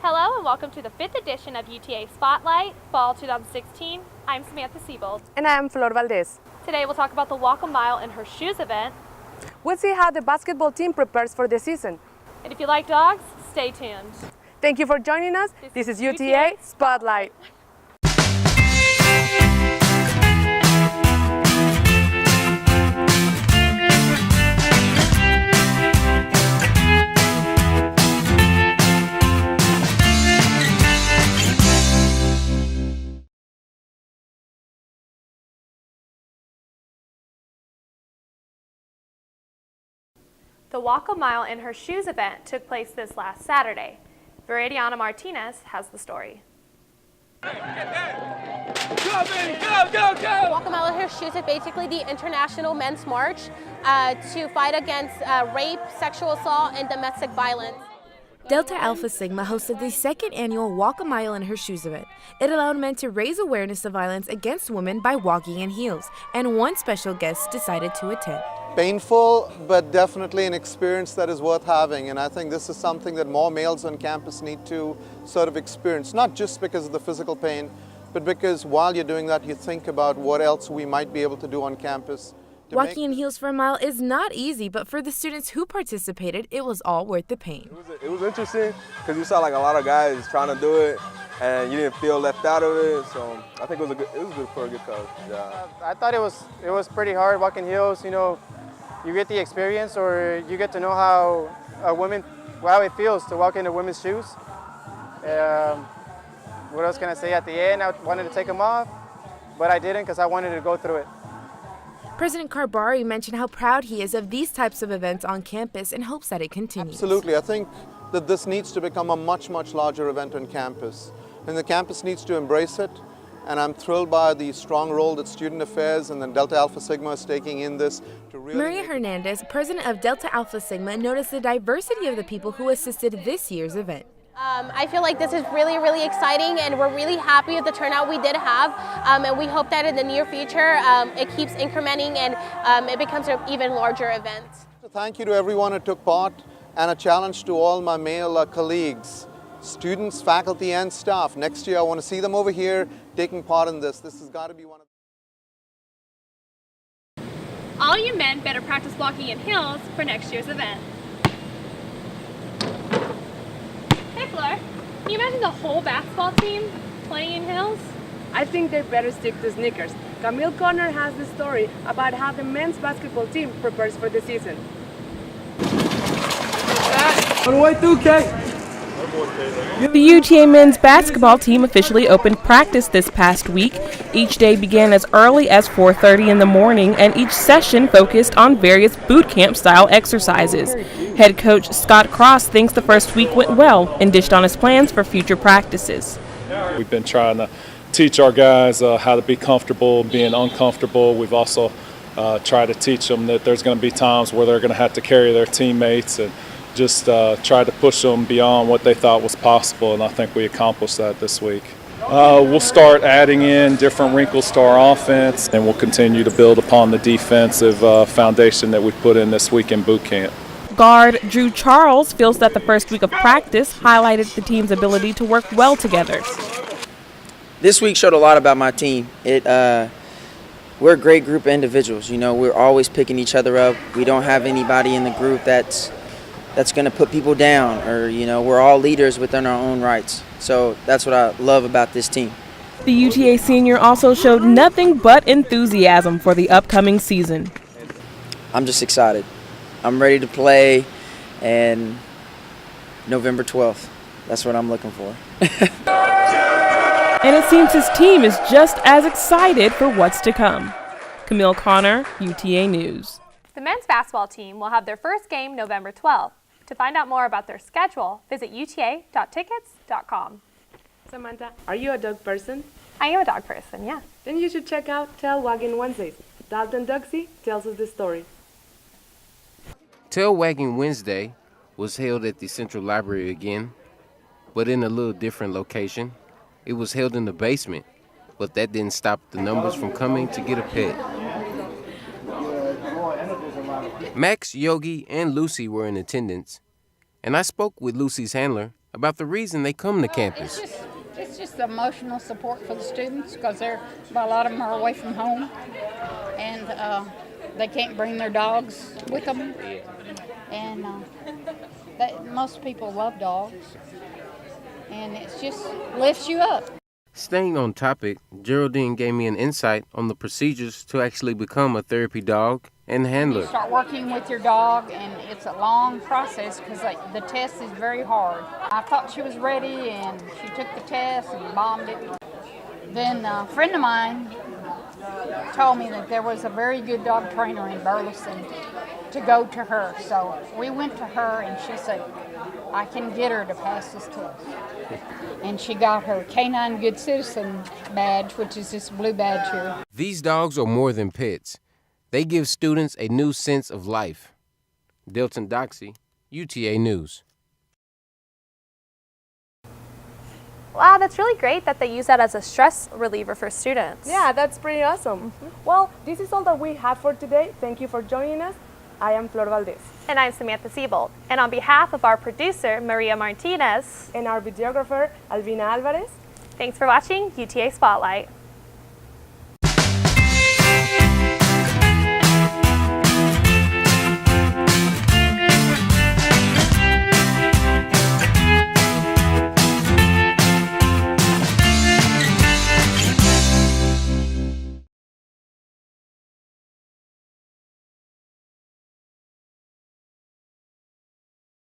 Hello and welcome to the 5th edition of UTA Spotlight, Fall 2016. I'm Samantha Siebold. And I'm Flor Valdez. Today we'll talk about the Walk a Mile in Her Shoes event. We'll see how the basketball team prepares for the season. And if you like dogs, stay tuned. Thank you for joining us. This is UTA Spotlight. The Walk a Mile in Her Shoes event took place this last Saturday. Viridiana Martinez has the story. Go, Walk a Mile in Her Shoes is basically the International Men's March to fight against rape, sexual assault, and domestic violence. Delta Alpha Sigma hosted the second annual Walk a Mile in Her Shoes event. It allowed men to raise awareness of violence against women by walking in heels, and one special guest decided to attend. Painful, but definitely an experience that is worth having, and I think this is something that more males on campus need to sort of experience, not just because of the physical pain, but because while you're doing that, you think about what else we might be able to do on campus. Walking in heels for a mile is not easy, but for the students who participated, it was all worth the pain. It was interesting because you saw like a lot of guys trying to do it, and you didn't feel left out of it. So I think it was good for a good cause. Yeah. I thought it was pretty hard walking heels. You know, you get the experience, or you get to know how it feels to walk in a women's shoes. What else can I say? At the end, I wanted to take them off, but I didn't because I wanted to go through it. President Carbari mentioned how proud he is of these types of events on campus and hopes that it continues. Absolutely. I think that this needs to become a much, much larger event on campus. And the campus needs to embrace it. And I'm thrilled by the strong role that Student Affairs and then Delta Alpha Sigma is taking in this. Maria Hernandez, president of Delta Alpha Sigma, noticed the diversity of the people who assisted this year's event. I feel like this is really, really exciting, and we're really happy with the turnout we did have, and we hope that in the near future it keeps incrementing and it becomes an even larger event. Thank you to everyone who took part, and a challenge to all my male colleagues, students, faculty, and staff. Next year I want to see them over here taking part in this. This has got to be one of All you men better practice walking in heels for next year's event. Hey Fleur, can you imagine the whole basketball team playing in heels? I think they better stick to sneakers. Camille Connor has the story about how the men's basketball team prepares for the season. On the way through, Kay. The UTA men's basketball team officially opened practice this past week. Each day began as early as 4:30 in the morning, and each session focused on various boot camp style exercises. Head coach Scott Cross thinks the first week went well and dished on his plans for future practices. We've been trying to teach our guys how to be comfortable being uncomfortable. We've also tried to teach them that there's going to be times where they're going to have to carry their teammates, and just try to push them beyond what they thought was possible, and I think we accomplished that this week. We'll start adding in different wrinkles to our offense, and we'll continue to build upon the defensive foundation that we put in this week in boot camp. Guard Drew Charles feels that the first week of practice highlighted the team's ability to work well together. This week showed a lot about my team. We're a great group of individuals. You know, we're always picking each other up. We don't have anybody in the group that's going to put people down, or, you know, we're all leaders within our own rights. So that's what I love about this team. The UTA senior also showed nothing but enthusiasm for the upcoming season. I'm just excited. I'm ready to play, and November 12th, that's what I'm looking for. And it seems his team is just as excited for what's to come. Camille Connor, UTA News. The men's basketball team will have their first game November 12th. To find out more about their schedule, visit uta.tickets.com. Samantha, are you a dog person? I am a dog person, yeah. Then you should check out Tail Wagging Wednesdays. Dalton Duxie tells us the story. Tail Wagging Wednesday was held at the Central Library again, but in a little different location. It was held in the basement, but that didn't stop the numbers from coming to get a pet. Max, Yogi, and Lucy were in attendance, and I spoke with Lucy's handler, about the reason they come to campus. It's just emotional support for the students because a lot of them are away from home and they can't bring their dogs with them. And most people love dogs, and it just lifts you up. Staying on topic, Geraldine gave me an insight on the procedures to actually become a therapy dog and handler. You start working with your dog, and it's a long process because the test is very hard. I thought she was ready, and she took the test and bombed it. Then a friend of mine told me that there was a very good dog trainer in Burleson to go to her. So we went to her, and she said, I can get her to pass this test. And she got her Canine Good Citizen badge, which is this blue badge here. These dogs are more than pets. They give students a new sense of life. Delton Doxey, UTA News. Wow, that's really great that they use that as a stress reliever for students. Yeah, that's pretty awesome. Well, this is all that we have for today. Thank you for joining us. I am Flor Valdez. And I'm Samantha Siebold. And on behalf of our producer, Maria Martinez, and our videographer, Albina Alvarez, thanks for watching UTA Spotlight.